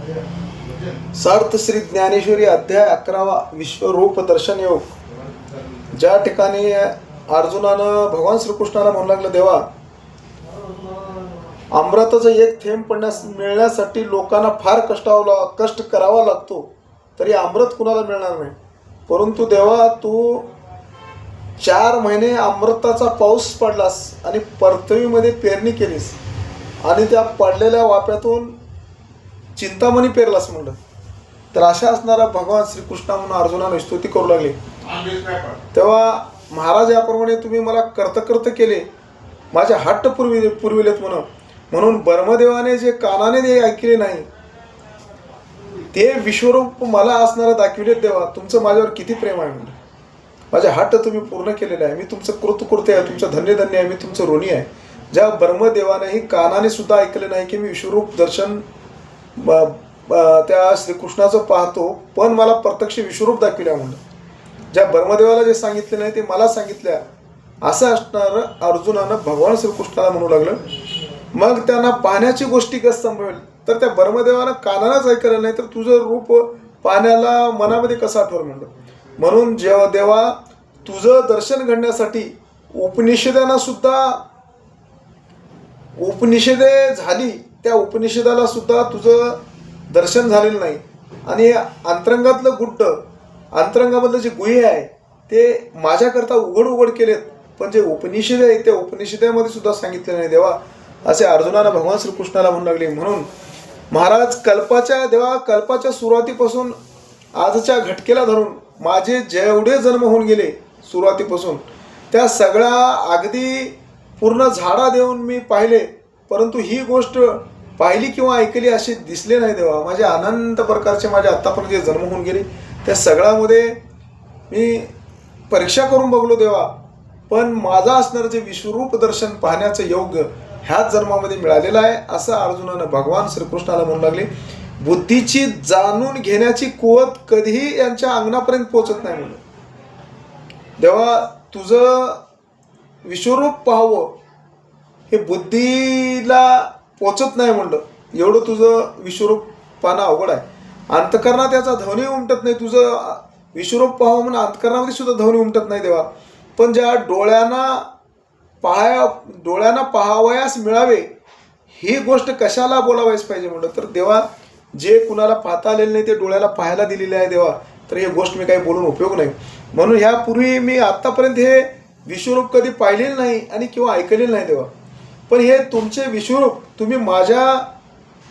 सार्थ श्री ज्ञानेश्वरी अध्याय 11 विश्वरूप दर्शन योग. ज्या ठिकाणी अर्जुनानं भगवान श्रीकृष्णाला म्हणू लागलं, देवा अमृताचं एक थेंब मिळण्यासाठी लोकांना फार कष्ट करावा लागतो, तरी अमृत कुणाला मिळणार नाही. परंतु देवा तू 4 महिने अमृताचा पाऊस पडलास आणि पृथ्वीमध्ये पेरणी केलीस आणि त्या पडलेल्या वाप्यातून चिंतामणी पेरलास म्हणलं. तर अशा असणारा भगवान श्रीकृष्णा म्हणून अर्जुनाने स्तुती करू लागली. तेव्हा महाराज याप्रमाणे तुम्ही मला कर्त केले, माझे हट्ट पुरविलेत म्हणून ब्रह्मदेवाने जे कानाने ते ऐकले नाही ते विश्वरूप मला असणारं दाखविलेत. देवा तुमचं माझ्यावर किती प्रेम आहे म्हणलं. माझे हट्ट तुम्ही पूर्ण केलेले आहे. मी तुमचं कृतकृत्य आहे, तुमचं धन्य आहे, मी तुमचं ऋणी आहे. ज्या ब्रह्मदेवानेही कानाने सुद्धा ऐकले नाही की मी विश्वरूप दर्शन त्या श्रीकृष्णाचं पाहतो, पण मला प्रत्यक्ष विश्वरूप दाखविल्या म्हणलं. ज्या ब्रह्मदेवाला जे सांगितले नाही ते मला सांगितल्या, असं असणारं अर्जुनानं भगवान श्रीकृष्णाला म्हणू लागलं. मग त्यांना पाहण्याची गोष्टी कसं संभवेल, तर त्या ब्रह्मदेवानं कानालाच ऐकलं नाही तर तुझं रूप पाहण्याला मनामध्ये कसं आठवलं म्हणलं. म्हणून जेव्हा देवा तुझं दर्शन घडण्यासाठी उपनिषदे झाली, त्या उपनिषदाला सुद्धा तुझं दर्शन झालेलं नाही. आणि अंतरंगातलं अंतरंगामधलं जे गुहे आहे ते माझ्याकरता उघड केलेत, पण जे उपनिषद आहे त्या उपनिषदामध्ये सुद्धा सांगितले नाही देवा, असे अर्जुनाला भगवान श्रीकृष्णाला म्हणू लागले. म्हणून महाराज कल्पाच्या सुरुवातीपासून आजच्या घटकेला धरून माझे जेवढे जन्म होऊन गेले सुरुवातीपासून, त्या सगळ्या अगदी पूर्ण झाडा देऊन मी पाहिले, परंतु ही गोष्ट पाहिली किंवा ऐकली असे दिसले नाही देवा. माझे अनंत प्रकारचे माझे आत्तापर्यंत जे जन्म होऊन गेले त्या सगळ्यामध्ये मी परीक्षा करून बघलो देवा, पण माझा असणारं जे विश्वरूप दर्शन पाहण्याचं योग्य ह्याच जन्मामध्ये मिळालेलं आहे, असं अर्जुनानं भगवान श्रीकृष्णाला म्हणू लागले. बुद्धीची जाणून घेण्याची कुवत कधीही यांच्या अंगणापर्यंत पोहोचत नाही म्हणून देवा, तुझं विश्वरूप पाहावं हे बुद्धीला पोचत नाही म्हणलं. एवढं तुझं विश्वरूप पाहणं अवघड आहे. अंतकरणात याचा ध्वनी उमटत नाही. तुझं विश्वरूप पाहावं म्हणून अंतकरणामध्ये सुद्धा ध्वनी उमटत नाही देवा. पण ज्या डोळ्यांना पाहावयास मिळावे ही गोष्ट कशाला बोलावायच पाहिजे म्हणलं. तर देवा जे कुणाला पाहता आलेलं नाही ते डोळ्याला पाहायला दिलेले आहे देवा, तर ही गोष्ट मी काही बोलून उपयोग नाही. म्हणून ह्यापूर्वी मी आत्तापर्यंत हे विश्वरूप कधी पाहिलेलं नाही आणि किंवा ऐकलेलं नाही देवा. पण हे तुमचे विश्वरूप तुम्ही माझ्या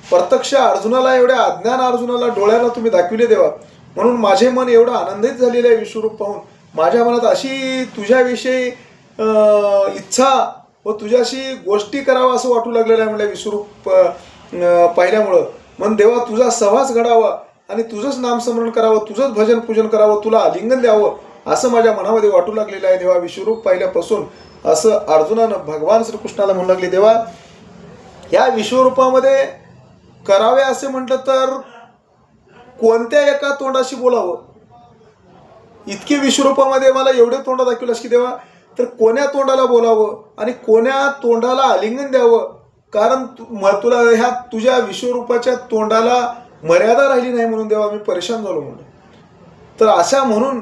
प्रत्यक्ष अर्जुनाला, एवढ्या अज्ञान अर्जुनाला डोळ्याला तुम्ही दाखविले देवा. म्हणून माझे मन एवढं आनंदित झालेलं आहे विश्वरूप पाहून. माझ्या मनात अशी तुझ्याविषयी इच्छा व तुझ्याशी गोष्टी करावं असं वाटू लागलेलं आहे म्हणजे विश्वरूप पाहिल्यामुळं. म्हणून देवा तुझा सहवास घडावा आणि तुझंच नामस्मरण करावं, तुझंच भजन पूजन करावं, तुला आलिंगन द्यावं असं माझ्या मनामध्ये वाटू लागलेलं आहे देवा विश्वरूप पाहिल्यापासून, असं अर्जुनानं भगवान श्रीकृष्णाला म्हणू लागले. देवा या विश्वरूपामध्ये करावे असे म्हटलं तर कोणत्या एका तोंडाशी बोलावं. इतके विश्वरूपामध्ये मला एवढे तोंड दाखवलंस की देवा, तर कोण्या तोंडाला बोलावं आणि कोण्या तोंडाला आलिंगन द्यावं. कारण तुला ह्या तुझ्या विश्वरूपाच्या तोंडाला मर्यादा राहिली नाही म्हणून देवा मी परेशान झालो म्हणून. तर अशा म्हणून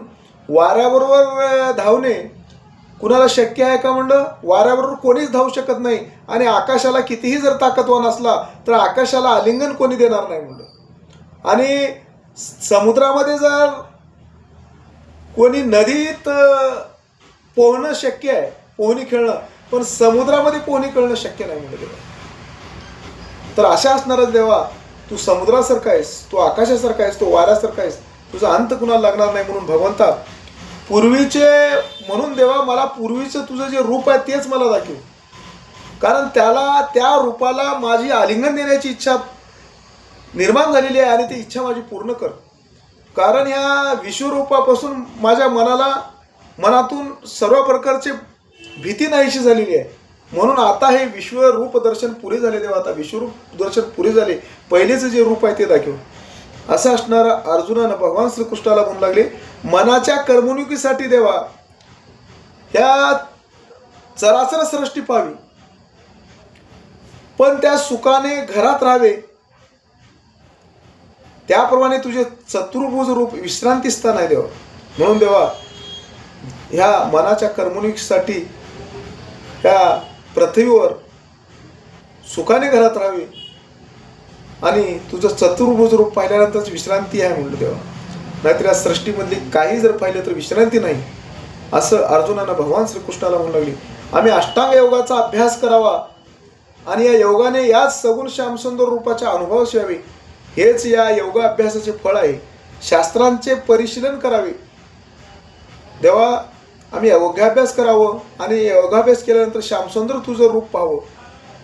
वाऱ्याबरोबर धावणे कुणाला शक्य आहे का म्हणलं. वाऱ्याबरोबर कोणीच धावू शकत नाही. आणि आकाशाला कितीही जर ताकदवान असला तर आकाशाला आलिंगन कोणी देणार नाही म्हणलं. आणि समुद्रामध्ये जर कोणी नदीत पोहणं शक्य आहे, पोहणी खेळणं, पण समुद्रामध्ये पोहणी खेळणं शक्य नाही म्हणलं देवा. तर अशा असणारच देवा तू समुद्रासारखा आहेस, तू आकाशासारखा आहेस, तू वाऱ्यासारखा आहेस, तुझा अंत कुणाला लागणार नाही. म्हणून भगवंता पूर्वीचे म्हणून देवा मला पूर्वीचं तुझं जे रूप आहे तेच मला दाखव. कारण त्या रूपाला माझी आलिंगन देण्याची इच्छा निर्माण झालेली आहे आणि ती इच्छा माझी पूर्ण कर. कारण ह्या विश्वरूपापासून माझ्या मनातून सर्व प्रकारची भीती नाहीशी झालेली आहे. म्हणून आता हे विश्वरूप दर्शन पुरे झाले देवा. आता विश्वरूप दर्शन पुरे झाले, पहिलेचं जे रूप आहे ते दाखव. असं असणारा अर्जुनानं भगवान श्रीकृष्णाला म्हणू लागले. मनाच्या करमणुकीसाठी देवा ह्या चराचर सृष्टी पाहावी, पण त्या सुखाने घरात राहावे त्याप्रमाणे तुझे चतुर्भुज रूप विश्रांती स्थान आहे देवा. म्हणून देवा ह्या मनाच्या करमणुकीसाठी ह्या पृथ्वीवर सुखाने घरात राहावे आणि तुझं चतुर्भुज रूप पाहिल्यानंतरच विश्रांती आहे म्हणलं देवा. नाहीतर या सृष्टीमधली काही जर पाहिलं तर विश्रांती नाही, असं अर्जुनानं भगवान श्रीकृष्णाला म्हणू लागली. आम्ही अष्टांग योगाचा अभ्यास करावा आणि या योगाने याच सगुण श्यामसुंदर रूपाचा अनुभव यावे. हेच या योगा अभ्यासाचे फळ आहे. शास्त्रांचे परिशीलन करावे देवा. आम्ही योगाभ्यास करावं आणि योगाभ्यास केल्यानंतर श्यामसुंदर तुझं रूप पाहावं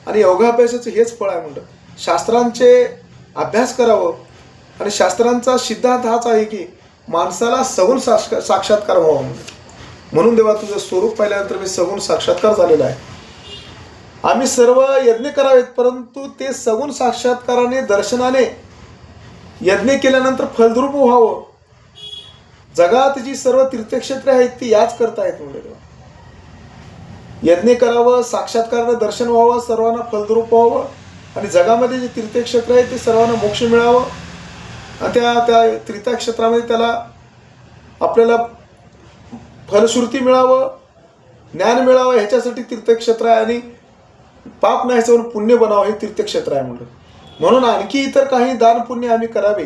आणि योगाभ्यासाचं हेच फळ आहे म्हणलं. शास्त्रांचे अभ्यास करावं आणि शास्त्रांचा सिद्धांत हाच आहे की माणसाला सगुण साक्षात्कार व्हावा म्हणून देवा तुझं स्वरूप पाहिल्यानंतर मी सगुण साक्षात्कार झालेला आहे. आम्ही सर्व यज्ञ करावेत, परंतु ते सगुण साक्षात्काराने दर्शनाने यज्ञ केल्यानंतर फलद्रूप व्हावं. जगात जी सर्व तीर्थक्षेत्रे आहेत ती याच करता आहेत म्हणजे देवा. यज्ञ करावं, साक्षात्कारानं दर्शन व्हावं, सर्वांना फलद्रूप व्हावं आणि जगामध्ये जे तीर्थक्षेत्र आहेत ते सर्वांना मोक्ष मिळावं आणि त्या तीर्थक्षेत्रामध्ये त्याला आपल्याला फलश्रुती मिळावं, ज्ञान मिळावं, ह्याच्यासाठी तीर्थक्षेत्र आहे आणि पाप नाही म्हणून पुण्य बनावं हे तीर्थक्षेत्र आहे म्हणलं. म्हणून आणखी इतर काही दान पुण्य आम्ही करावे,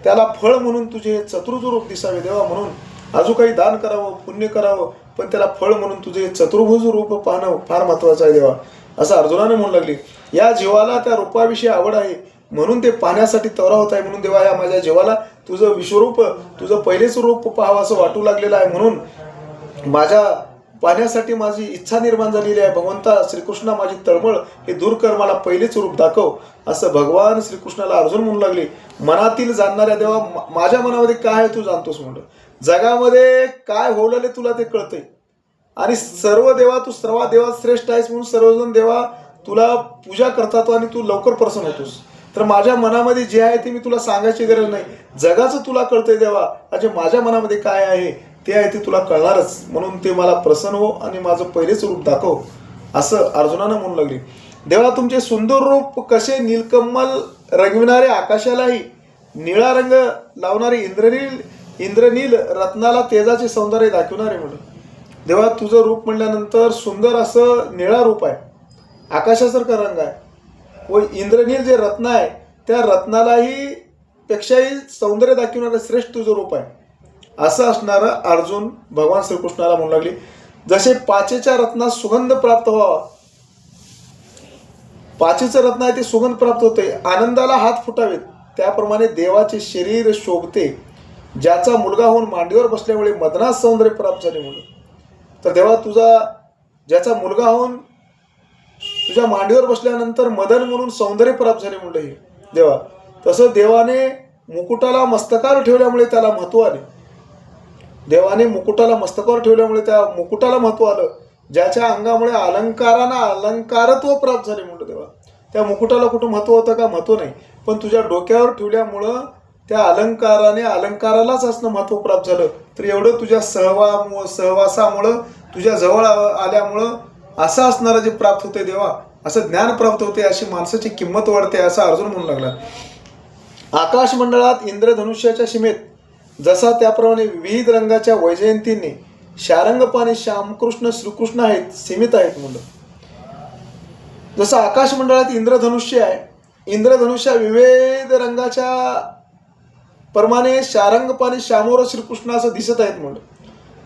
त्याला फळ म्हणून तुझे चतुर्भुज रूप दिसावे देवा. म्हणून अजून काही दान करावं, पुण्य करावं, पण त्याला फळ म्हणून तुझे चतुर्भुज रूप पाहणं फार महत्त्वाचं आहे देवा, असं अर्जुनाने म्हणू लागली. या जीवाला त्या रूपाविषयी आवड आहे म्हणून ते पाहण्यासाठी तवरा होत आहे. म्हणून देवा या माझ्या जीवाला तुझं विश्वरूप, तुझं पहिलेच रूप पाहावं असं वाटू लागलेलं आहे. म्हणून माझ्या पाहण्यासाठी माझी इच्छा निर्माण झालेली आहे. भगवंता श्रीकृष्णा माझी तळमळ हे दूर कर, मला पहिलेच रूप दाखव, असं भगवान श्रीकृष्णाला अर्जुन म्हणू लागले. मनातील जाणणाऱ्या देवा माझ्या मनामध्ये काय आहे तू जाणतोस म्हणलं. जगामध्ये काय होवलेले तुला ते कळतंय आणि सर्व देवा तू सर्व देवात श्रेष्ठ आहेस म्हणून सर्वजण देवा तुला पूजा करतात आणि तू लवकर प्रसन्न होतोस. तर माझ्या मनामध्ये जे आहे ते मी तुला सांगायची गरज नाही, जगाचं तुला कळतंय देवा. अजे माझ्या मनामध्ये काय आहे ते आहे ते तुला कळणारच, म्हणून ते मला प्रसन्न हो आणि माझं पहिलेच रूप दाखव, असं अर्जुनानं म्हणू लागले. देवा तुमचे सुंदर रूप कसे नीलकमल रंगविणारे, आकाशालाही निळा रंग लावणारे, इंद्रनील रत्नाला तेजाचे सौंदर्य दाखवणारे म्हणून. देवा तुझं रूप म्हणल्यानंतर सुंदर असं निळा रूप आहे, आकाशासारखा रंग आहे व इंद्रनील जे रत्न आहे त्या रत्नालाही पेक्षाही सौंदर्य दाखवणारं श्रेष्ठ तुझं रूप आहे, असं असणारं अर्जुन भगवान श्रीकृष्णाला म्हणू लागले. जसे पाचेच्या रत्नात सुगंध प्राप्त व्हावा, पाचेचं रत्न आहे ते सुगंध प्राप्त होते, आनंदाला हात फुटावेत, त्याप्रमाणे देवाचे शरीर शोभते, ज्याचा मुलगा होऊन मांडीवर बसल्यामुळे मदनात सौंदर्य प्राप्त झाले म्हणून. तर देवा तुझा ज्याचा मुलगा होऊन तुझ्या मांडीवर बसल्यानंतर मदन म्हणून सौंदर्य प्राप्त झाले म्हणलं हे देवा. तसं देवाने मुकुटाला मस्तकावर ठेवल्यामुळे त्याला महत्त्व आले, देवाने मुकुटाला मस्तकावर ठेवल्यामुळे त्या मुकुटाला महत्त्व आलं, ज्याच्या अंगामुळे अलंकारांना अलंकारत्व प्राप्त झाले म्हणलं देवा. त्या मुकुटाला कुठं महत्त्व होतं का? महत्त्व नाही, पण तुझ्या डोक्यावर ठेवल्यामुळं त्या अलंकाराने अलंकारालाच असणं महत्त्व प्राप्त झालं. तर एवढं तुझ्या सहवासामुळं तुझ्या जवळ आल्यामुळं असं असणारं जे प्राप्त होते देवा, असं ज्ञान प्राप्त होते, अशी माणसाची किंमत वाढते, असं अर्जुन म्हणू लागला. आकाश मंडळात इंद्रधनुष्याच्या सीमेत जसा त्याप्रमाणे विविध रंगाच्या वैजयंतीने शारंगपाणी श्यामकृष्ण श्रीकृष्ण आहेत, सीमित आहेत म्हणलं. जसं आकाश मंडळात इंद्रधनुष्य आहे, इंद्रधनुष्या विविध रंगाच्या प्रमाणे शारंगपाणी श्यामवर श्रीकृष्ण असं दिसत आहेत म्हणलं.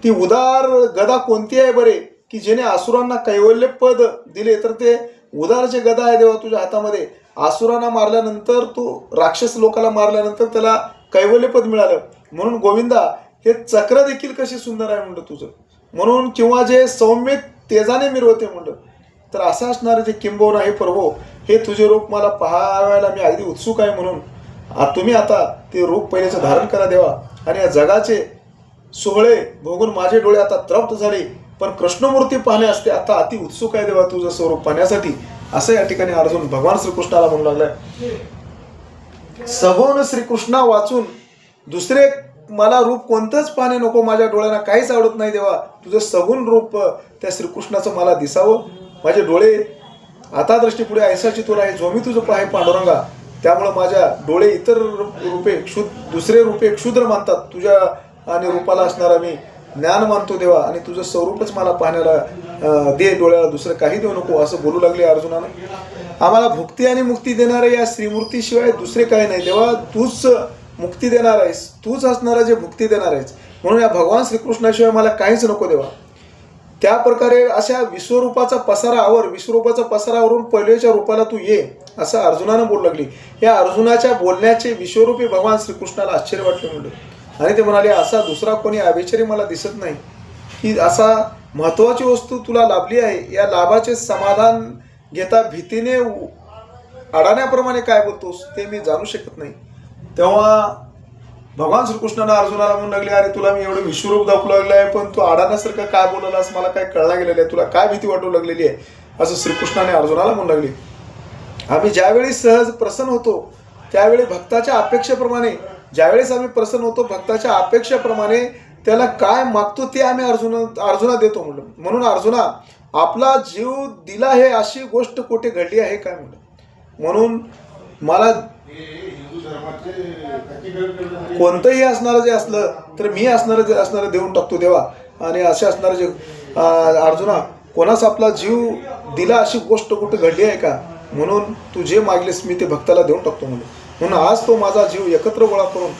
ती उदार गदा कोणती आहे बरे की जेणे असुरांना कैवल्य पद दिले, तर ते उदारचे गदा आहे देवा तुझ्या हातामध्ये. असुरांना मारल्यानंतर तू राक्षस लोकाला मारल्यानंतर त्याला कैवल्यपद मिळालं, म्हणून गोविंदा हे चक्र देखील कशी सुंदर आहे म्हणलं तुझं, म्हणून किंवा जे सौम्य तेजाने मिरवते म्हणलं. तर असं असणारे जे किंबहुना हे प्रभो हे तुझे रूप मला पाहायला मी अगदी उत्सुक आहे, म्हणून तुम्ही आता ते रूप पहिलेचं धारण करा देवा. आणि या जगाचे सोहळे भोगून माझे डोळे आता तृप्त झाले, पण कृष्णमूर्ती पाहणे असते आता अति उत्सुक आहे देवा तुझं स्वरूप पाहण्यासाठी, असं या ठिकाणी अर्जुन भगवान श्रीकृष्णाला म्हणू लागलाय. सगुण श्रीकृष्णा वाचून दुसरे मला रूप कोणतंच पाहणे नको, माझ्या डोळ्यांना काहीच आवडत नाही देवा, तुझं सगुण रूप त्या श्रीकृष्णाचं मला दिसावं. माझे डोळे आता दृष्टीपुढे ऐसाची तुला आहे, जो मी तुझं पाहे पांडुरंगा, त्यामुळं माझ्या डोळे इतर रूपे दुसरे रूपे क्षुद्र मानतात. तुझ्या आणि रूपाला असणारा मी ज्ञान मानतो देवा, आणि तुझं स्वरूपच मला पाहण्याला दे डोळ्याला, दुसरं काही देऊ नको, असं बोलू लागले अर्जुनानं. आम्हाला भुक्ती आणि मुक्ती देणारे या श्रीमूर्तीशिवाय दुसरे काही नाही देवा. तूच मुक्ती देणार आहेस, तूच असणारा जे मुक्ती देणार आहेस. म्हणून या भगवान श्रीकृष्णाशिवाय मला काहीच नको देवा. त्या प्रकारे अशा विश्वरूपाचा पसारा आवर, विश्वरूपाचा पसारावरून पहिलेच्या रूपाला तू ये, असं अर्जुनानं बोलू लागली. या अर्जुनाच्या बोलण्याचे विश्वरूपी भगवान श्रीकृष्णाला आश्चर्य वाटले म्हणलं. आणि ते म्हणाले, असा दुसरा कोणी अभिचारी मला दिसत नाही की असा महत्वाची वस्तू तुला लाभली आहे, या लाभाचे समाधान घेता भीतीने अडाण्याप्रमाणे काय बोलतोस ते मी जाणू शकत नाही. तेव्हा भगवान श्रीकृष्णानं अर्जुनाला म्हणू लागले, अरे तुला मी एवढं विश्वरूप दाखवू लागलं आहे, पण तू अडाण्यासारखं काय बोललास, मला काय कळलं गेलेलं आहे, तुला काय भीती वाटू लागलेली आहे, असं श्रीकृष्णाने अर्जुनाला म्हणू लागले. आम्ही ज्यावेळी सहज प्रसन्न होतो त्यावेळी भक्ताच्या अपेक्षेप्रमाणे, ज्यावेळेस आम्ही प्रसन्न होतो भक्ताच्या अपेक्षेप्रमाणे त्याला काय मागतो ते आम्ही अर्जुना देतो म्हणलं. म्हणून अर्जुना, आपला जीव दिला हे अशी गोष्ट कुठे घडली आहे काय म्हणलं. म्हणून मला कोणतंही असणारं जे असलं तर मी असणारं देऊन टाकतो देवा. आणि असे असणारं जे अर्जुना, कोणास आपला जीव दिला अशी गोष्ट कुठे घडली आहे का, म्हणून तू जे मागलेस मी ते भक्ताला देऊन टाकतो म्हणून आज तो माझा जीव एकत्र गोळा करून,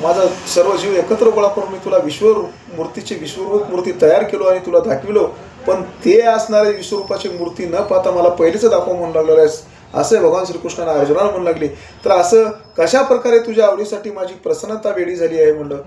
माझा सर्व जीव एकत्र गोळा करून मी तुला विश्वरूप मूर्ती तयार केलो आणि तुला दाखविलो. पण ते असणारे विश्वरूपाची मूर्ती न पाहता मला पहिलेच दाखव म्हणू लागलेलं आहेस, असे भगवान श्रीकृष्णाने अर्जुनाला म्हणू लागले. तर असं कशा प्रकारे तुझ्या आवडीसाठी माझी प्रसन्नता वेडी झाली आहे म्हणलं,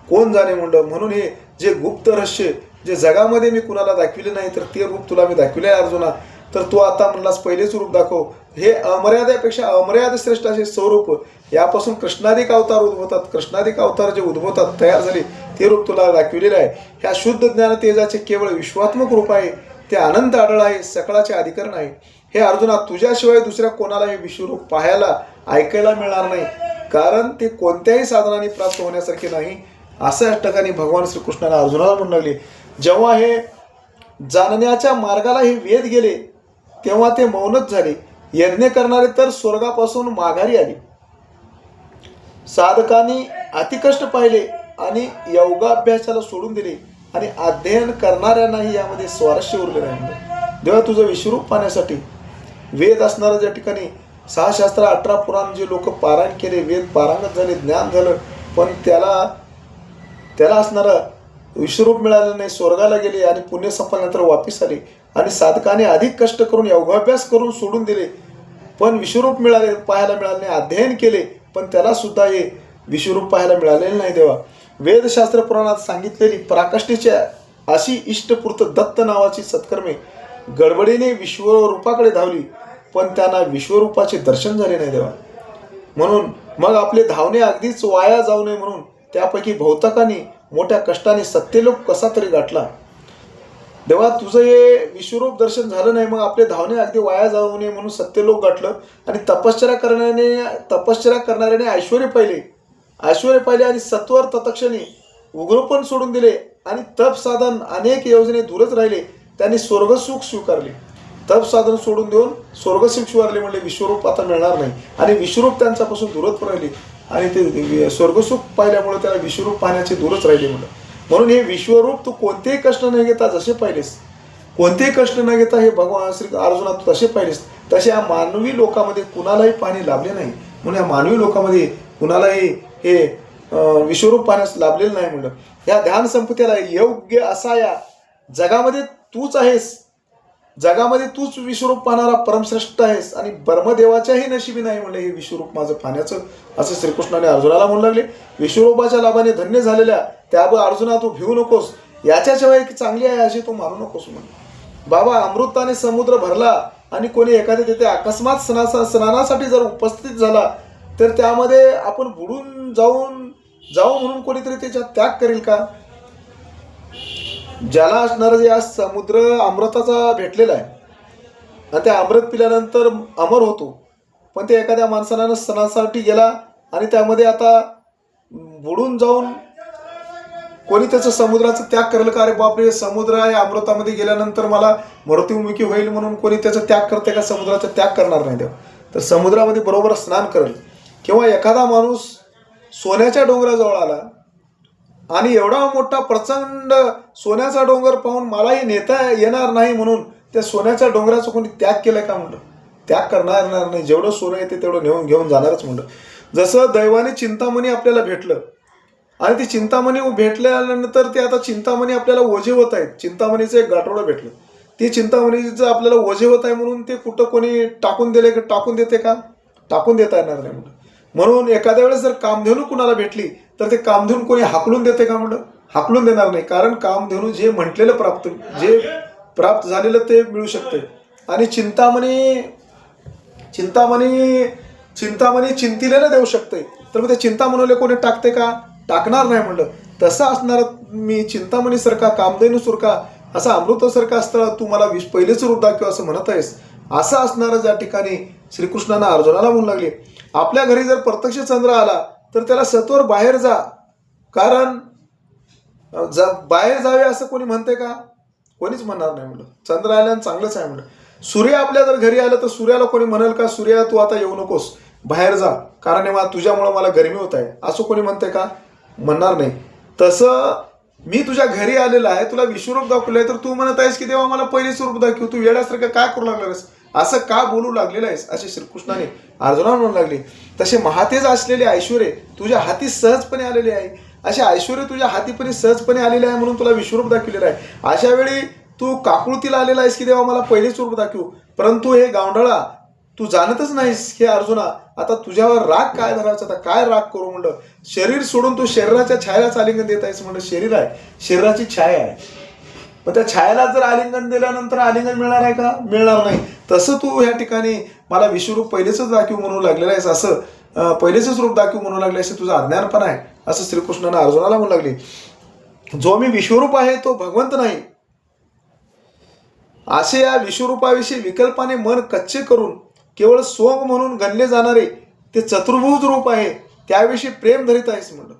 कोण जाणे म्हणलं. म्हणून हे जे गुप्त रहस्य जे जगामध्ये मी कुणाला दाखविले नाही, तर ते रूप तुला मी दाखविले आहे अर्जुना. तर तू आता म्हणलास पहिलेच रूप दाखव. हे अमर्यादेपेक्षा अमर्याद श्रेष्ठ असे स्वरूप, यापासून कृष्णाधिक अवतार उद्भवतात, कृष्णाधिक अवतार जे उद्भवतात तयार झाले ते रूप तुला दाखविलेलं आहे. ह्या शुद्ध ज्ञान तेजाचे केवळ विश्वात्मक रूप आहे, ते अनंत आढळ आहे, सकळाचे अधिकरण आहे. हे अर्जुना, तुझ्याशिवाय दुसऱ्या कोणाला हे विश्वरूप पाहायला ऐकायला मिळणार नाही, कारण ते कोणत्याही साधनाने प्राप्त होण्यासारखे नाही, असं या ठिकाणी भगवान श्रीकृष्णाने अर्जुनाला म्हणू लागले. जेव्हा हे जाणण्याच्या मार्गाला हे वेद गेले तेव्हा ते मौनच झाले. यज्ञ करणारे तर स्वर्गापासून माघारी आले. साधकांनी अतिकष्ट पाहिले आणि योगाभ्यासाला सोडून दिले, आणि अध्ययन करणाऱ्यांनाही यामध्ये स्वारस्य उरले नाही. देवा, तुझं विश्वरूप पाहण्यासाठी वेद असणारं ज्या ठिकाणी 6 शास्त्र 18 पुराण जे लोक पारायण केले, वेद पारंगत झाले, ज्ञान झालं, पण त्याला असणारं विश्वरूप मिळालं नाही, स्वर्गाला गेले आणि पुण्य संपल्यानंतर वापिस आले. आणि साधकाने अधिक कष्ट करून योगाभ्यास करून सोडून दिले, पण विश्वरूप पाहायला मिळाले नाही. अध्ययन केले पण त्याला सुद्धा हे विश्वरूप पाहायला मिळालेले नाही. देवा, वेदशास्त्र पुराणात सांगितलेली पराकाष्ठेच्या अशी इष्टपूर्त दत्त नावाची सत्कर्मे गडबडीने विश्वरूपाकडे धावली, पण त्यांना विश्वरूपाचे दर्शन झाले नाही. देवा, म्हणून मग आपले धावणे अगदीच वाया जाऊ नये म्हणून त्यापैकी बहुतांनी मोठ्या कष्टाने सत्यलोक कसा तरी गाठला. देवा, तुझं हे विश्वरूप दर्शन झालं नाही, मग आपले धावणे अगदी वाया जाऊ नये म्हणून सत्यलोक गाठलं. आणि तपश्चर्या करणाऱ्याने ऐश्वर्य पाहिले आणि सत्वर तत्क्षणी उग्रपण सोडून दिले आणि तप साधन अनेक योजने दूरच राहिले. त्यांनी स्वर्गसुख स्वीकारले. तप साधन सोडून देऊन स्वर्गसुख स्वीकारले, म्हणजे विश्वरूप आता मिळणार नाही, आणि विश्वरूप त्यांच्यापासून दूरच राहिले. आणि ते स्वर्गसुख पाहिल्यामुळे त्याला विश्वरूप पाहण्याचे दूरच राहिले म्हणून हे विश्वरूप तू कोणतेही कष्ट न घेता जसे पाहिलेस, कोणतेही कष्ट न घेता हे भगवान श्री अर्जुना तू तसे पाहिलेस, तसे या मानवी लोकामध्ये कुणालाही पाणी लाभले नाही. म्हणून या मानवी लोकांमध्ये कुणालाही हे विश्वरूप पाहण्यास लाभलेलं नाही. म्हणलं या ध्यान संपत्तीला योग्य असा या जगामध्ये तूच आहेस, जगामध्ये तूच विश्वरूप पाहणारा परमश्रेष्ठ आहेस, आणि ब्रह्मदेवाच्याही नशिबी नाही म्हणलं हे विश्वरूप माझं पाहण्याचं, असं श्रीकृष्णाने अर्जुनाला म्हणू लागले. विश्वरूपाच्या लाभाने धन्य झालेल्या त्यावर अर्जुना तू भिवू नकोस, याच्याशिवाय एक चांगली आहे अशी तू मानू नकोस म्हणून. बाबा, अमृताने समुद्र भरला आणि कोणी एखाद्या तिथे अकस्मात स्नानासाठी जर उपस्थित झाला तर त्यामध्ये आपण बुडून जाऊ म्हणून कोणीतरी त्याच्यात त्याग करेल का? ज्याला असणारं जे आज समुद्र अमृताचा भेटलेला आहे आणि त्या अमृत पिल्यानंतर अमर होतो, पण ते एखाद्या माणसानं स्नानासाठी गेला आणि त्यामध्ये आता बुडून जाऊन कोणी त्याचं समुद्राचा त्याग करेल का? अरे बापरे, समुद्र आहे, अमृतामध्ये गेल्यानंतर मला मृत्युमुखी होईल म्हणून कोणी त्याचा त्याग करते का? समुद्राचा त्याग करणार नाही. देव, तर समुद्रामध्ये बरोबर स्नान करेल. किंवा एखादा माणूस सोन्याच्या डोंगराजवळ आला आणि एवढा मोठा प्रचंड सोन्याचा डोंगर पाहून मलाही नेता येणार नाही म्हणून त्या सोन्याच्या डोंगराचा कोणी त्याग केलाय का म्हणलं? त्याग करणार नाही. जेवढं सोनं येते तेवढं घेऊन जाणारच म्हणलं. जसं दैवाने चिंतामणी आपल्याला भेटलं आणि ती चिंतामणी भेटल्यानंतर ते आता चिंतामणी आपल्याला ओझे होत आहेत. चिंतामणीचं एक गाठोडं भेटलं, ती चिंतामणीचं आपल्याला ओझे होत आहे म्हणून ते कुठं कोणी टाकून देते का? टाकून देता येणार नाही म्हणलं. म्हणून एखाद्या वेळेस जर कामधेनू कुणाला भेटली तर ते कामधेनू कोणी हाकलून देते का म्हणलं? हाकलून देणार नाही. कारण कामधेनू जे म्हटलेलं जे प्राप्त झालेलं ते मिळू शकते. आणि चिंतामणी चिंतिलेलं देऊ शकते. तर मग ते चिंतामणीला कोणी टाकते का? टाकणार नाही म्हणलं. तसं असणार मी चिंतामणीसारखा, कामधेनूसारखा, असा अमृतासारखा असता तू मला पहिलेच रूप दाखव असं म्हणत आहेस. असं असणारं ज्या ठिकाणी श्रीकृष्णानं अर्जुनाला म्हणू लागले, आपल्या घरी जर प्रत्यक्ष चंद्र आला तर त्याला सत्वर बाहेर जा. कारण बाहेर जावे असं कोणी म्हणते का? कोणीच म्हणणार नाही म्हणलं. चंद्र आल्यानं चांगलंच आहे म्हणलं. सूर्य आपल्या जर घरी आलं तर सूर्याला कोणी म्हणेल का, सूर्या तू आता येऊ नकोस, बाहेर जा, कारण तुझ्यामुळं मला गरमी होत आहे, असं कोणी म्हणते का? म्हणणार नाही. तसं मी तुझ्या घरी आलेला आहे, तुला विश्वरूप दाखवलं आहे, तर तू म्हणत आहेस की देवा मला पहिलेच रूप दाखव, तू वेड्यासारखं काय करू लागलास, असं का बोलू लागलेलं आहेस, असे श्रीकृष्णाने अर्जुनाला म्हणू लागले. तसे महातेज असलेले ऐश्वर्य तुझ्या हाती सहजपणे आलेले आहे. असे ऐश्वर्य तुझ्या हातीपणे सहजपणे आलेले आहे म्हणून तुला विश्वरूप दाखवलेलं आहे. अशा वेळी तू काकुळतीला आलेला आहेस की देवा मला पहिलेच रूप दाखव. परंतु हे गावंढळा, तू जाणतच नाहीस हे अर्जुना, आता तुझ्यावर राग काय धरायचा, आता काय राग करू म्हणलं. शरीर सोडून तू शरीराच्या छायालाच आलिंगन देत आहेस म्हणलं. शरीर आहे, शरीराची छाया आहे, पण त्या छायाला जर आलिंगन दिल्यानंतर आलिंगन मिळणार आहे का? मिळणार नाही. तसं तू ह्या ठिकाणी मला विश्वरूप पहिलेच दाखवू म्हणू लागलेलं आहेस, असं पहिलेच रूप दाखवू म्हणू लागले, असं तुझं अज्ञानपण आहे, असं श्रीकृष्णानं अर्जुनाला म्हणू लागले. जो मी विश्वरूप आहे तो भगवंत नाही. असे या विश्वरूपाविषयी विकल्पाने मन कच्चे करून केवळ सोंग म्हणून गणले जाणारे ते चतुर्भुज रूप आहे, त्याविषयी प्रेम धरीत आहेस म्हणलं.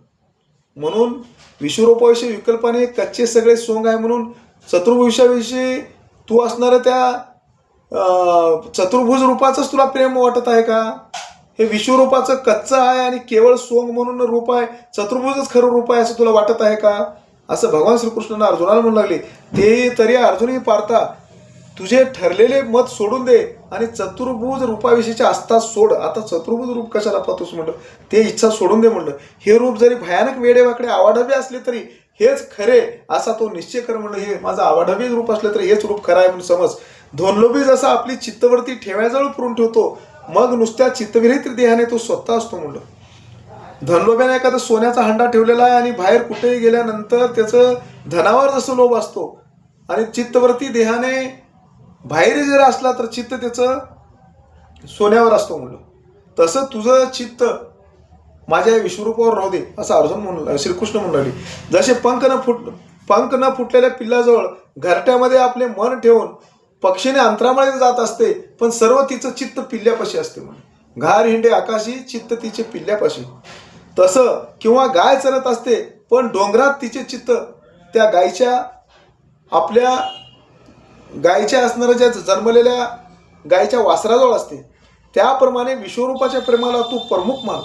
म्हणून विश्वरूपाविषयी विकल्पाने कच्चे सगळे सोंग आहे म्हणून चतुर्भुजाविषयी तू असणाऱ्या त्या चतुर्भुज रूपाचंच तुला प्रेम वाटत आहे का? हे विश्वरूपाचं कच्चं आहे आणि केवळ सोंग म्हणून रूप आहे, चतुर्भुजच खरं रूप आहे असं तुला वाटत आहे का? असं भगवान श्रीकृष्णानं अर्जुनाला म्हणू लागले. ते तरी अर्जुनही पारता, तुझे ठरलेले मत सोडून दे आणि चतुर्भुज रूपाविषयीच्या आस्था सोड. आता चतुर्भुज रूप कशाला पाहतोस म्हणलं, ते इच्छा सोडून दे म्हणलं. हे रूप जरी भयानक वेडेवाकडे आवाढव्य असले तरी हेच खरे असा तो निश्चय कर म्हणलं. हे माझं आवाढव्य रूप असलं तरी हेच रूप खरं आहे म्हणून समज. धोनलोभी जसा आपली चित्तवरती ठेव्याजवळ पुरून ठेवतो, मग नुसत्या चित्तविरहित देहाने तो स्वतः असतो म्हणलं. धनलोभ्याने एखादा सोन्याचा हंडा ठेवलेला आहे आणि बाहेर कुठेही गेल्यानंतर त्याचं धनावर जसं लोभ असतो आणि चित्तवरती देहाने बाहेर जर असला तर चित्त त्याचं सोन्यावर असतो म्हणलं. तसं तुझं चित्त माझ्या विश्वरूपावर राहू दे असं अर्जुन म्हणून श्रीकृष्ण म्हणून लागले. जसे पंख न फुटलेल्या पिल्लाजवळ घरट्यामध्ये आपले मन ठेवून पक्षीने अंतरामध्ये जात असते, पण सर्व तिचं चित्त पिल्ल्यापाशी असते म्हणून. घार हिंडे आकाशी, चित्त तिचे पिल्ल्यापाशी. तसं किंवा गाय चरत असते पण डोंगरात तिचे चित्त त्या आपल्या गायीच्या असणाऱ्या ज्या जन्मलेल्या गायीच्या वासराजवळ असते. त्याप्रमाणे विश्वरूपाच्या प्रेमाला तू प्रमुख मान.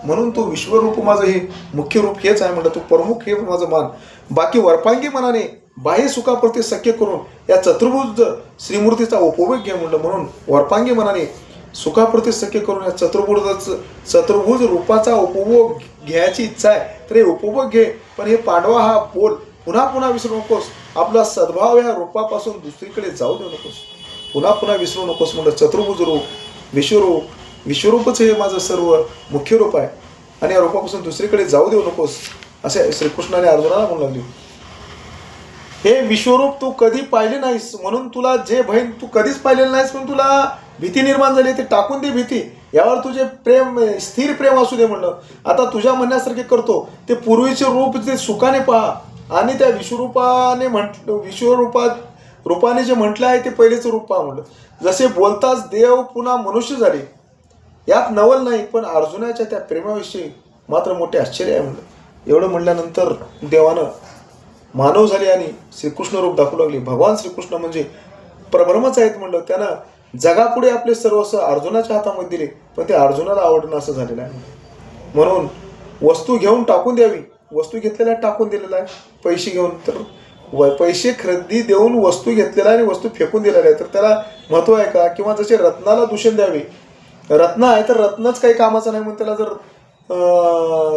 म्हणून तू विश्वरूप माझं हे मुख्य रूप हेच आहे म्हणलं, तू प्रमुख हे माझं मान. बाकी वरपांगी मनाने बाह्य सुखाप्रती सख्य करून या चतुर्भुज श्रीमूर्तीचा उपभोग घे म्हणलं. म्हणून वरपांगी मनाने सुखाप्रती सख्य करून या चतुर्भुज रूपाचा उपभोग घ्यायची इच्छा आहे तर हे उपभोग घे. पण हे पांडवा हा बोल पुन्हा पुन्हा विसरू नकोस. आपला सद्भाव या रूपापासून दुसरीकडे जाऊ देऊ नकोस, पुन्हा पुन्हा विसरू नकोस म्हणलं. चतुर्भुज रूप, विश्वरूपच हे माझं सर्व मुख्य रूप आहे आणि या रूपापासून दुसरीकडे जाऊ देऊ नकोस असे श्रीकृष्णाने अर्जुनाला म्हणू लागले. हे विश्वरूप तू कधी पाहिले नाहीस म्हणून तुला जे भय तू कधीच पाहिलेलं नाहीस म्हणून तुला भीती निर्माण झाली. ते टाकून दे भीती, यावर तुझे प्रेम स्थिर प्रेम असू दे म्हणलं. आता तुझ्या म्हणण्यासारखे करतो ते पूर्वीचे रूप जे सुखाने पहा आणि त्या रूपाने जे म्हटलं आहे ते पहिलेच रूप पहा म्हणलं. जसे बोलताच देव पुन्हा मनुष्य झाले यात नवल नाही, पण अर्जुनाच्या त्या प्रेमाविषयी मात्र मोठे आश्चर्य आहे म्हणलं. एवढं म्हणल्यानंतर देवानं मानव झाले आणि श्रीकृष्ण रूप दाखवू लागले. भगवान श्रीकृष्ण म्हणजे परब्रह्मच आहेत म्हणलं. त्यानं जगापुढे आपले सर्वस्व अर्जुनाच्या हातामध्ये दिले, पण ते अर्जुनाला आवडणं असं झालेलं आहे. म्हणून वस्तू घेऊन टाकून द्यावी, वस्तू घेतलेल्या टाकून दिलेला आहे. पैसे घेऊन तर पैसे खरेदी देऊन वस्तू घेतलेला आहे आणि वस्तू फेकून दिलेला आहे, तर त्याला महत्त्व आहे का? किंवा जसे रत्नाला दूषण द्यावे, रत्न आहे तर रत्नच काही कामाचं नाही म्हणून त्याला जर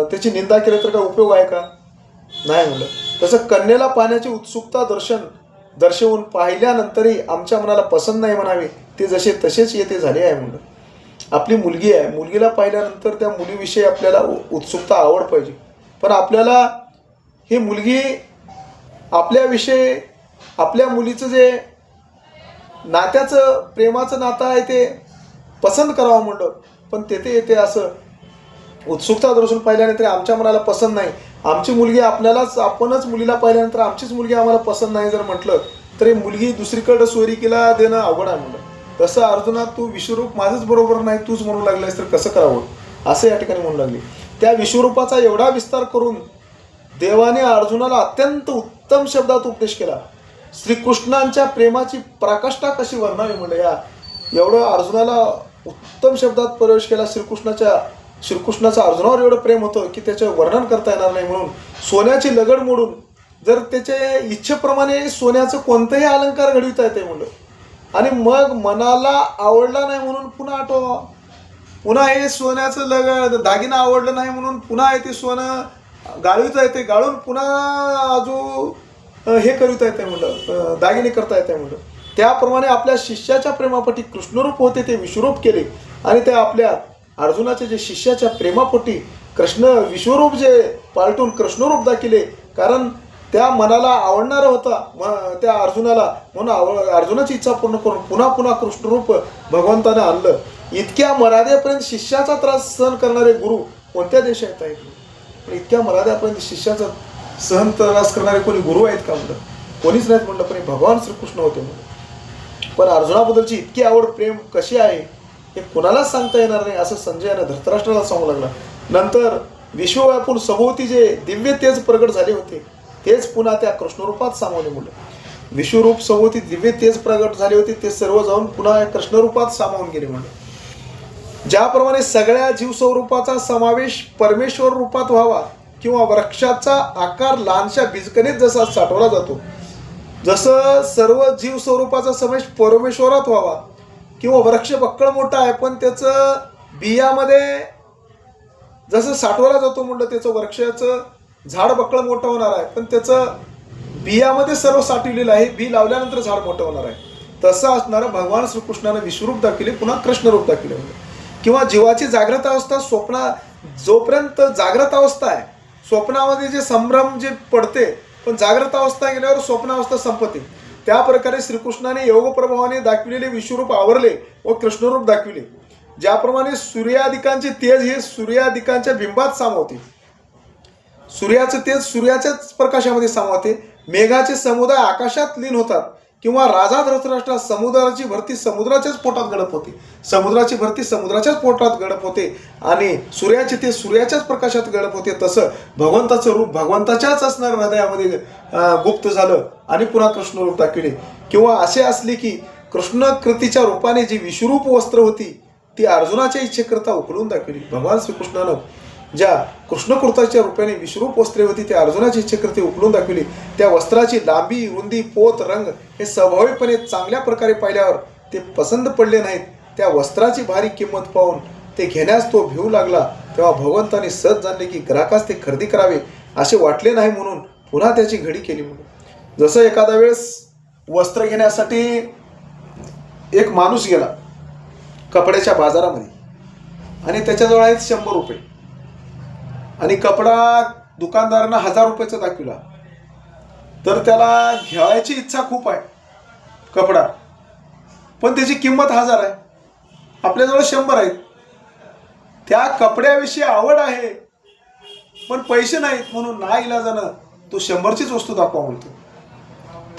त्याची निंदा केली तर काय उपयोग आहे का? नाही म्हणलं. तसं कन्येला पाहण्याची उत्सुकता दर्शवून पाहिल्यानंतरही आमच्या मनाला पसंत नाही म्हणावे, ते जसे तसेच येते झाले आहे म्हणलं. आपली मुलगी आहे, मुलगीला पाहिल्यानंतर त्या मुलीविषयी आपल्याला उत्सुकता आवड पाहिजे, पण आपल्याला ही मुलगी आपल्याविषयी आपल्या मुलीचं जे नात्याचं प्रेमाचं नातं आहे ते पसंत करावं म्हणलं, पण तेथे येते असं उत्सुकता दर्शवून पाहिल्यानंतर आमच्या मनाला पसंत नाही, आमची मुलगी आपणच मुलीला पाहिल्यानंतर आमचीच मुलगी आम्हाला पसंत नाही जर म्हटलं तर ही मुलगी दुसरीकडे सोयरिकीला देणं अवघड आहे म्हणलं. तसं अर्जुना तू विश्वरूप माझंच बरोबर नाही, तूच म्हणू लागलास तर कसं करावं असं या ठिकाणी म्हणू लागले. त्या विश्वरूपाचा एवढा विस्तार करून देवाने अर्जुनाला अत्यंत उत्तम शब्दात उपदेश केला. श्रीकृष्णांच्या प्रेमाची पराकाष्ठा कशी वर्णावी म्हणलं, या एवढं अर्जुनाला उत्तम शब्दात प्रवेश केला. श्रीकृष्णाचं अर्जुनावर एवढं प्रेम होतं की त्याचं वर्णन करता येणार नाही. म्हणून सोन्याची लगड मोडून जर त्याच्या इच्छेप्रमाणे सोन्याचं कोणतंही अलंकार घडविता येते म्हणलं, आणि मग मनाला आवडला नाही म्हणून पुन्हा आठवा, पुन्हा हे सोन्याचं लगड दागिना आवडलं नाही म्हणून पुन्हा ते सोनं गाळविता येते, गाळून पुन्हा अजून हे करीता येते म्हणलं, दागिने करता येते म्हणलं. त्याप्रमाणे आपल्या शिष्याच्या प्रेमापोटी कृष्णरूप होते ते विश्वरूप केले, आणि त्या आपल्या अर्जुनाचे जे शिष्याच्या प्रेमापोटी कृष्ण विश्वरूप जे पालटून कृष्णरूप दाखिले, कारण त्या मनाला आवडणारं होता त्या अर्जुनाला, म्हणून अर्जुनाची इच्छा पूर्ण करून पुन्हा पुन्हा कृष्णरूप भगवंताने आणलं. इतक्या मर्यादेपर्यंत शिष्याचा त्रास सहन करणारे गुरु कोणत्या देशात आहेत? इतक्या मर्यादेपर्यंत शिष्याचा सहन त्रास करणारे कोणी गुरु आहेत का म्हणलं? कोणीच नाहीत म्हणलं, पण भगवान श्रीकृष्ण होते म्हणलं. पण अर्जुनाबद्दलची इतकी आवड प्रेम कशी आहे हे कुणालाच सांगता येणार नाही असं संजयानं धृतराष्ट्राला सांगू लागला. नंतर विश्वव्यापून सभोवती जे दिव्य तेज प्रगट झाले होते तेच पुन्हा त्या कृष्णरूपात सामावले म्हणलं. विश्वरूप सभोवती दिव्य तेज प्रगट झाले होते ते सर्व जाऊन पुन्हा कृष्णरूपात सामावून गेले म्हणलं. ज्याप्रमाणे सगळ्या जीवस्वरूपाचा समावेश परमेश्वर रूपात व्हावा, किंवा वृक्षाचा आकार लहानशा बीजकणीत जसा साठवला जातो, जसं सर्व जीवस्वरूपाचा समावेश परमेश्वरात व्हावा, किंवा वृक्ष बक्कळ मोठा आहे पण त्याचं बियामध्ये जसं साठवला जातो म्हणलं, त्याचं वृक्षाचं झाड बक्कळ मोठं होणार आहे पण त्याचं बियामध्ये सर्व साठवलेलं आहे, बी लावल्यानंतर झाड मोठं होणार आहे. तसं असणारं भगवान श्रीकृष्णानं विश्वरूप दाखवले, पुन्हा कृष्णरूप दाखवले. किंवा जीवाची जागृत अवस्था जोपर्यंत जागृत अवस्था आहे, स्वप्नामध्ये जे संभ्रम जे पडते, पण जागृत अवस्था गेल्यावर स्वप्नावस्था संपते. त्या प्रकारे श्रीकृष्णाने योगप्रभावाने दाखविलेले विश्वरूप आवरले व कृष्णरूप दाखविले. ज्याप्रमाणे सूर्यादिकांचे तेज हे सूर्यादिकांच्या बिंबात सामावते, सूर्याचं तेज सूर्याच्याच प्रकाशामध्ये सामावते, मेघाचे समुदाय आकाशात लीन होतात, किंवा राजा धृतराष्ट्र समुद्राची भरती समुद्राच्याच पोटात गडप होते, समुद्राची भरती समुद्राच्याच पोटात गडप होते, आणि सूर्याचे ते सूर्याच्याच प्रकाशात गडप होते. तसं भगवंताचं रूप भगवंताच्याच असणार हृदयामध्ये गुप्त झालं आणि पुन्हा कृष्णरूप दाखविले. किंवा असे असले की कृष्णकृतीच्या रूपाने जी विश्वरूप वस्त्र होती ती अर्जुनाच्या इच्छेकरता उकळून दाखविली. भगवान श्रीकृष्णानं ज्या कृष्णकृताच्या रूपाने विश्वरूप वस्त्रे होती त्या अर्जुनाची इच्छेकरते उकळून दाखविली. त्या वस्त्राची लांबी, रुंदी, पोत, रंग हे स्वाभाविकपणे चांगल्या प्रकारे पाहिल्यावर ते पसंत पडले नाहीत. त्या वस्त्राची भारी किंमत पाहून ते घेण्यास तो भिवू लागला. तेव्हा भगवंताने सहज जाणले की ग्राहकास ते खरेदी करावे असे वाटले नाही, म्हणून पुन्हा त्याची घडी केली. म्हणून जसं एखाद्या वेळेस वस्त्र घेण्यासाठी एक माणूस गेला कपड्याच्या बाजारामध्ये आणि त्याच्याजवळ आहेत 100 रुपये, आणि कपडा दुकानदारानं 1000 रुपयाचा दाखविला, तर त्याला घ्यायची इच्छा खूप आहे कपडा, पण त्याची किंमत 1000 आहे, आपल्याजवळ 100 आहेत. त्या कपड्याविषयी आवड आहे पण पैसे नाहीत, म्हणून नाईलाजानं तो 100चीच वस्तू दाखवा म्हणतो.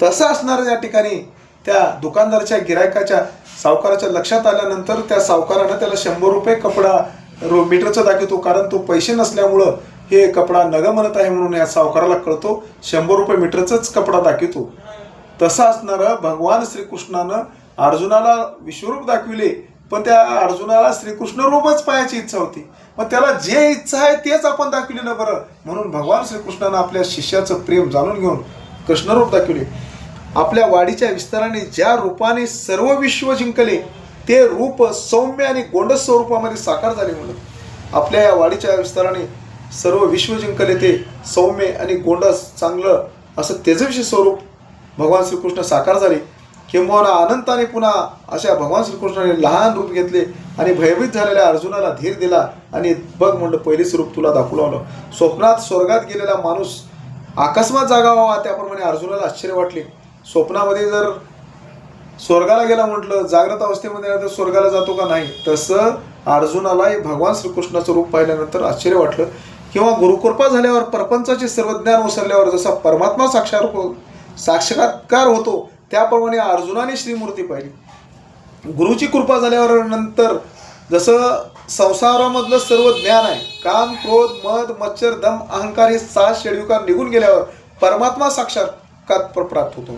तसं असणारं या ठिकाणी त्या दुकानदाराच्या गिरायकाच्या सावकाराच्या लक्षात आल्यानंतर त्या सावकारानं त्याला 100 रुपये कपडा मीटरचं दाखवतो, कारण तो पैसे नसल्यामुळं हे कपडा नग म्हणत आहे म्हणून या सावकाराला कळतो 100 रुपये मीटरचाच कपडा दाखवतो. तसं असणारं भगवान श्रीकृष्णानं अर्जुनाला विश्वरूप दाखविले, पण त्या अर्जुनाला श्रीकृष्ण रूपच पाहायची इच्छा होती. मग त्याला जे इच्छा आहे तेच आपण दाखविले ना बरं. म्हणून भगवान श्रीकृष्णानं आपल्या शिष्याचं प्रेम जाणून घेऊन कृष्णरूप दाखविले. आपल्या वाडीच्या विस्ताराने ज्या रूपाने सर्व विश्व जिंकले ते रूप सौम्य आणि गोंडस स्वरूपामध्ये साकार झाले. म्हणून आपल्या या वाडीच्या विस्ताराने सर्व विश्व जिंकले ते सौम्य आणि गोंडस चांगलं असं तेजस्वी स्वरूप भगवान श्रीकृष्ण साकार झाले. किंबहुना अनंताने पुन्हा अशा भगवान श्रीकृष्णाने लहान रूप घेतले आणि भयभीत झालेल्या अर्जुनाला धीर दिला आणि बघ म्हणलं पहिलेच रूप तुला दाखवू लावलं. स्वप्नात स्वर्गात गेलेला माणूस अकस्मात जागा व्हावा त्याप्रमाणे अर्जुनाला आश्चर्य वाटले. स्वप्नामध्ये जर स्वर्गाला गेला म्हटलं, जागृत अवस्थेमध्ये तर स्वर्गाला जातो का नाही, तसं अर्जुनालाही भगवान श्रीकृष्णाचं रूप पाहिल्यानंतर आश्चर्य वाटलं. किंवा गुरुकृपा झाल्यावर परपंचाचे सर्व ज्ञान ओसरल्यावर जसा परमात्मा साक्षात्कार होतो त्याप्रमाणे अर्जुनाने श्रीमूर्ती पाहिली. गुरुची कृपा झाल्यावर नंतर जसं संसारामधलं सर्व ज्ञान आहे, काम क्रोध मद मच्छर दम अहंकार हे 6 षड्विकार निघून गेल्यावर परमात्मा साक्षात्कार प्राप्त होतो.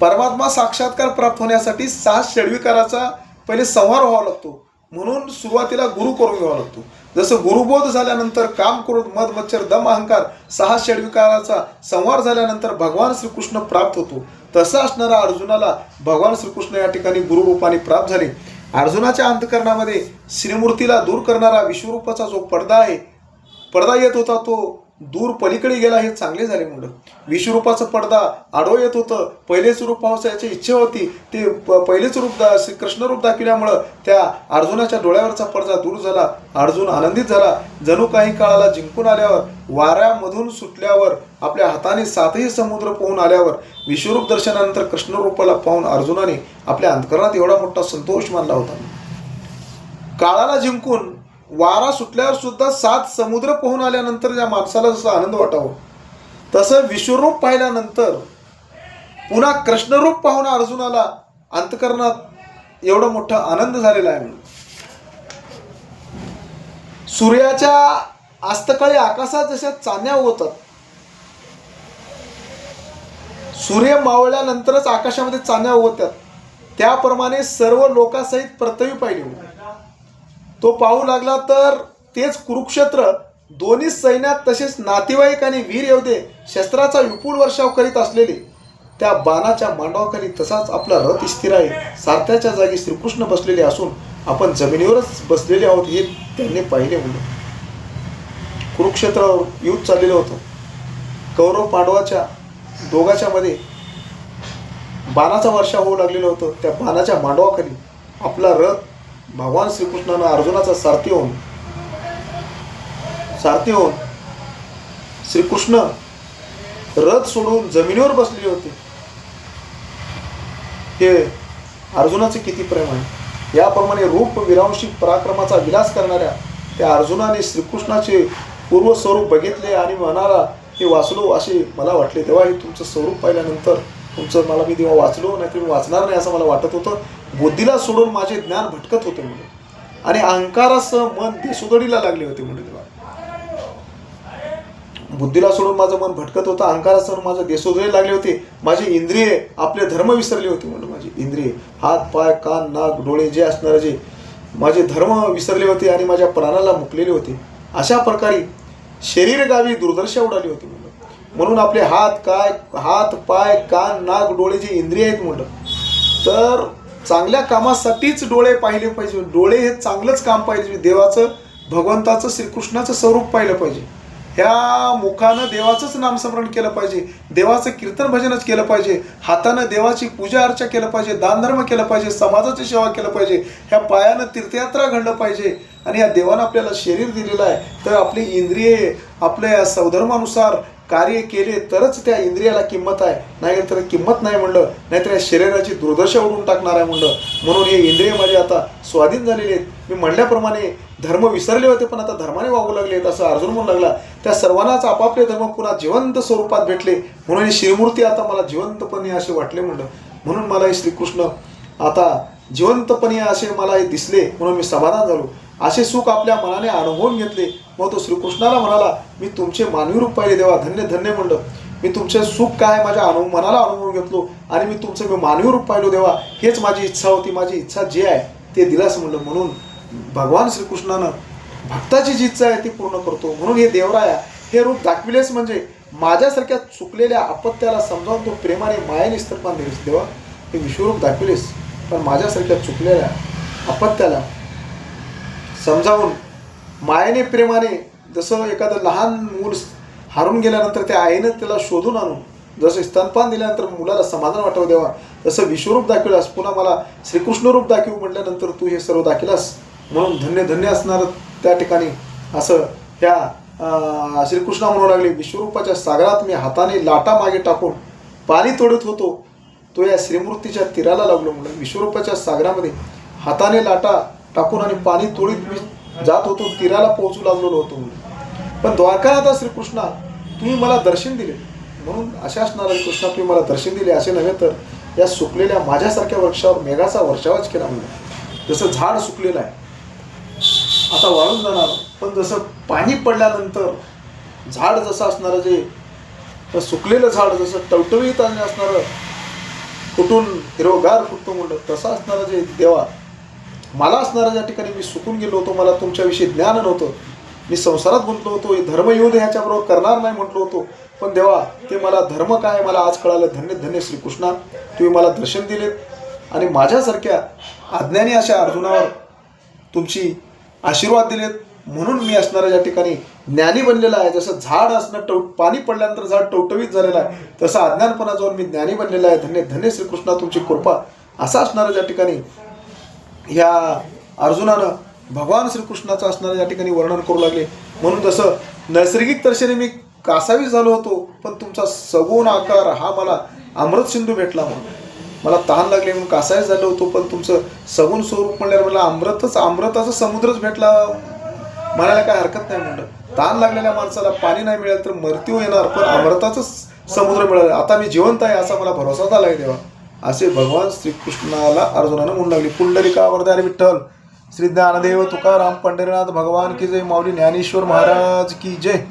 परमात्मा साक्षात्कार प्राप्त होण्यासाठी 6 षड्विकाराचा पहिले संहार व्हावा लागतो. म्हणून सुरुवातीला गुरु करून घ्यावा लागतो. जसं गुरुबोध झाल्यानंतर काम क्रोध मद मच्छर दम अहंकार 6 षड्विकाराचा संहार झाल्यानंतर भगवान श्रीकृष्ण प्राप्त होतो. तसं असणारा अर्जुनाला भगवान श्रीकृष्ण या ठिकाणी गुरुरूपाने प्राप्त झाले. अर्जुनाच्या अंतःकरणामध्ये श्रीमूर्तीला दूर करणारा विश्वरूपाचा जो पडदा येत होता तो दूर पलीकडे गेला, हे चांगले झाले. म्हणलं विश्वरूपाचा पडदा आडो येत होतं. पहिलेच रूप पावसाची इच्छा होती, ते पहिलेच रूप कृष्ण रूप दाखविल्यामुळं त्या अर्जुनाच्या डोळ्यावरचा पडदा दूर झाला. अर्जुन आनंदित झाला. जणू काही काळाला जिंकून आल्यावर, वाऱ्यामधून सुटल्यावर, आपल्या हाताने 7ही समुद्र पोहून आल्यावर, विश्वरूप दर्शनानंतर कृष्ण रूपाला पाहून अर्जुनाने आपल्या अंतःकरणात एवढा मोठा संतोष मानला होता. काळाला जिंकून वारा सुटल्यावर सुद्धा 7 समुद्र पोहून आल्यानंतर ज्या माणसाला जसं आनंद वाटावं, तसं विश्वरूप पाहिल्यानंतर पुन्हा कृष्णरूप पाहून अर्जुनाला अंतःकरणात एवढा मोठा आनंद झालेला आहे. सूर्याच्या अस्तकाळी आकाशात जशा चांदण्या होतात, सूर्य मावळल्यानंतरच आकाशामध्ये चांदण्या होतात, त्याप्रमाणे सर्व लोकांसहित पृथ्वी पाहिली. तो पाहू लागला तर तेच कुरुक्षेत्र दोन्ही सैन्यात तसेच नातेवाईक आणि वीर योद्धे शस्त्राचा विपुल वर्षाव करीत असलेले त्या बाणाच्या मांडवाखाली तसाच आपला रथ स्थिर आहे. सारथ्याच्या जागी श्रीकृष्ण बसलेले असून आपण जमिनीवरच बसलेले आहोत हे त्यांनी पाहिले. म्हणून कुरुक्षेत्रावर युद्ध चाललेलं होतं. कौरव पांडवाच्या दोघाच्या मध्ये बाणाचा वर्षाव होऊ लागलेलं होतं. त्या बाणाच्या मांडवाखाली आपला रथ भगवान श्रीकृष्णानं अर्जुनाचा सारथी होऊन श्रीकृष्ण रथ सोडून जमिनीवर बसलेले होते. हे अर्जुनाचे किती प्रेम आहे. याप्रमाणे रूप विरांशी पराक्रमाचा विलास करणाऱ्या त्या अर्जुनाने श्रीकृष्णाचे पूर्व स्वरूप बघितले आणि म्हणाला, हे वाचलो असे मला वाटले. तेव्हा हे तुमचं स्वरूप पाहिल्यानंतर मला मी तेव्हा वाचलो, नाहीतर मी वाचणार नाही असं मला वाटत होतं. बुद्धीला सोडून माझे ज्ञान भटकत होते म्हणून आणि अहंकारासह मन देशोधडीला लागले होते. म्हणून तेव्हा बुद्धीला सोडून माझं मन भटकत होतं, अहंकारासह माझं देशोधडी लागले होते. माझे इंद्रिय आपले धर्म विसरले होते. म्हणून माझे इंद्रिय हात पाय कान नाक डोळे जे असणारे जे माझे धर्म विसरले होते आणि माझ्या प्राणाला मुकलेले होते. अशा प्रकारे शरीर गावी दुर्दशा उडाली होती. म्हणून आपले हात पाय कान नाक डोळे जे इंद्रिय आहेत म्हणलं तर चांगल्या कामासाठीच डोळे पाहिले पाहिजे. डोळे हे चांगलंच काम पाहिजे. देवाचं भगवंताचं श्रीकृष्णाचं स्वरूप पाहिलं पाहिजे. ह्या मुखानं देवाचंच नामस्मरण केलं पाहिजे, देवाचं कीर्तन भजनच केलं पाहिजे, हातानं देवाची पूजा अर्चा केलं पाहिजे, दानधर्म केलं पाहिजे, समाजाची सेवा केलं पाहिजे, ह्या पायानं तीर्थयात्रा घडलं पाहिजे. आणि ह्या देवानं आपल्याला शरीर दिलेलं आहे तर आपली इंद्रिये आपल्या स्वधर्मानुसार कार्य केले तरच त्या इंद्रियाला किंमत आहे, नाही तर किंमत नाही म्हणलं, नाहीतर या शरीराची दुर्दशा उडून टाकणार आहे म्हणलं. म्हणून हे इंद्रिय माझे आता स्वाधीन झालेले आहेत. मी म्हणल्याप्रमाणे धर्म विसरले होते पण आता धर्माने वागू लागले आहेत असं अर्जुन म्हणू लागला. त्या सर्वांनाच आपापले धर्म पुन्हा जिवंत स्वरूपात भेटले. म्हणून ही श्रीमूर्ती आता मला जिवंतपणे असे वाटले म्हणलं. म्हणून मला हे श्रीकृष्ण आता जिवंतपणे असे मला हे दिसले म्हणून मी समाधान झालो. असे सुख आपल्या मनाने अनुभवून घेतले. मग तो श्रीकृष्णाला म्हणाला, मी तुमचे मानवी रूप पाहिले देवा, धन्य धन्य म्हणलं. मी तुमचे सुख काय माझ्या मनाला अनुभव घेतलो आणि मी तुमचं मी मानवी रूप पाहिलो देवा. हेच माझी इच्छा होती, माझी इच्छा जे आहे ते दिलास म्हणलं. म्हणून भगवान श्रीकृष्णानं भक्ताची जी इच्छा आहे ती पूर्ण करतो. म्हणून हे देवराया हे रूप दाखविलेच म्हणजे माझ्यासारख्या चुकलेल्या अपत्याला समजावून तो प्रेमाने मायेने स्तर्पान दिलेस देवा. हे विश्वरूप दाखविलेस, पण माझ्यासारख्या चुकलेल्या अपत्याला समजावून मायेने प्रेमाने, जसं एखादं लहान मूल हारून गेल्यानंतर त्या आईनं त्याला शोधून आणून जसं स्तनपान दिल्यानंतर मुलाला समाधान वाटावं देवा, तसं विश्वरूप दाखविलास. पुन्हा मला श्रीकृष्ण रूप दाखवू म्हटल्यानंतर तू हे सर्व दाखविलास. म्हणून धन्य धन्य असणार त्या ठिकाणी असं ह्या श्रीकृष्णा म्हणू लागले. विश्वरूपाच्या सागरात मी हाताने लाटा मागे टाकून पाणी तोडत होतो, तो या श्रीमूर्तीच्या तीराला लागलो म्हणून. विश्वरूपाच्या सागरामध्ये हाताने लाटा टाकून आणि पाणी तोडीत मी जात होतो, तीराला पोहोचू लागलेलो होतो म्हणून. पण द्वारकानाथा श्रीकृष्णा तुम्ही मला दर्शन दिले, म्हणून अशा असणारा कृष्णा तुम्ही मला दर्शन दिले असे नव्हे तर या सुकलेल्या माझ्यासारख्या वृक्षावर मेघाचा वर्षावच केला म्हणून. जसं झाड सुकलेलं आहे आता वाळून जाणार, पण जसं पाणी पडल्यानंतर झाड जसं असणारं जे सुकलेलं झाड जसं टवटवीत असणारं कुठून हिरवगार फुटतो म्हणलं, तसं असणारं जे देवा मला असणारं ज्या ठिकाणी मी सुकून गेलो होतो, मला तुमच्याविषयी ज्ञान नव्हतं, मी संसारात गुंतलो होतो, धर्म येऊ दे ह्याच्याबरोबर करणार नाही म्हटलो होतो, पण देवा ते मला धर्म काय मला आज कळालं. धन्य धन्य श्रीकृष्णा तुम्ही मला दर्शन दिलेत आणि माझ्यासारख्या अज्ञानी अशा अर्जुनावर तुमची आशीर्वाद दिलेत. म्हणून मी असणाऱ्या ज्या ठिकाणी ज्ञानी बनलेला आहे, जसं झाड असणं पाणी पडल्यानंतर झाड टवटवीत झालेलं आहे, तसं अज्ञानपणा जाऊन मी ज्ञानी बनलेला आहे. धन्य धन्य श्रीकृष्णा तुमची कृपा. असं असणारं ज्या ठिकाणी ह्या अर्जुनानं भगवान श्रीकृष्णाचं असणारं या ठिकाणी वर्णन करू लागले. म्हणून जसं नैसर्गिक दर्शने मी कासावीस झालो होतो, पण तुमचा सगुण आकार हा मला अमृत सिंधू भेटला. म्हणून मला तहान लागले म्हणून कासावीस झालो होतो, पण तुमचं सगुण स्वरूप म्हणल्यावर मला अमृताचा समुद्रच भेटला म्हणायला काय हरकत नाही म्हणलं. तहान लागलेल्या माणसाला पाणी नाही मिळालं तर मृत्यू येणार, पण अमृताचं समुद्र मिळालं. आता मी जिवंत आहे असा मला भरोसा झाला आहे देवा, असे भगवान श्रीकृष्णाला अर्जुनानं म्हणू लागले. पुंडलिका वरदारी विठ्ठल श्री ज्ञानदेव तुकाराम पंढरीनाथ भगवान की जय. माऊली ज्ञानेश्वर महाराज की जय.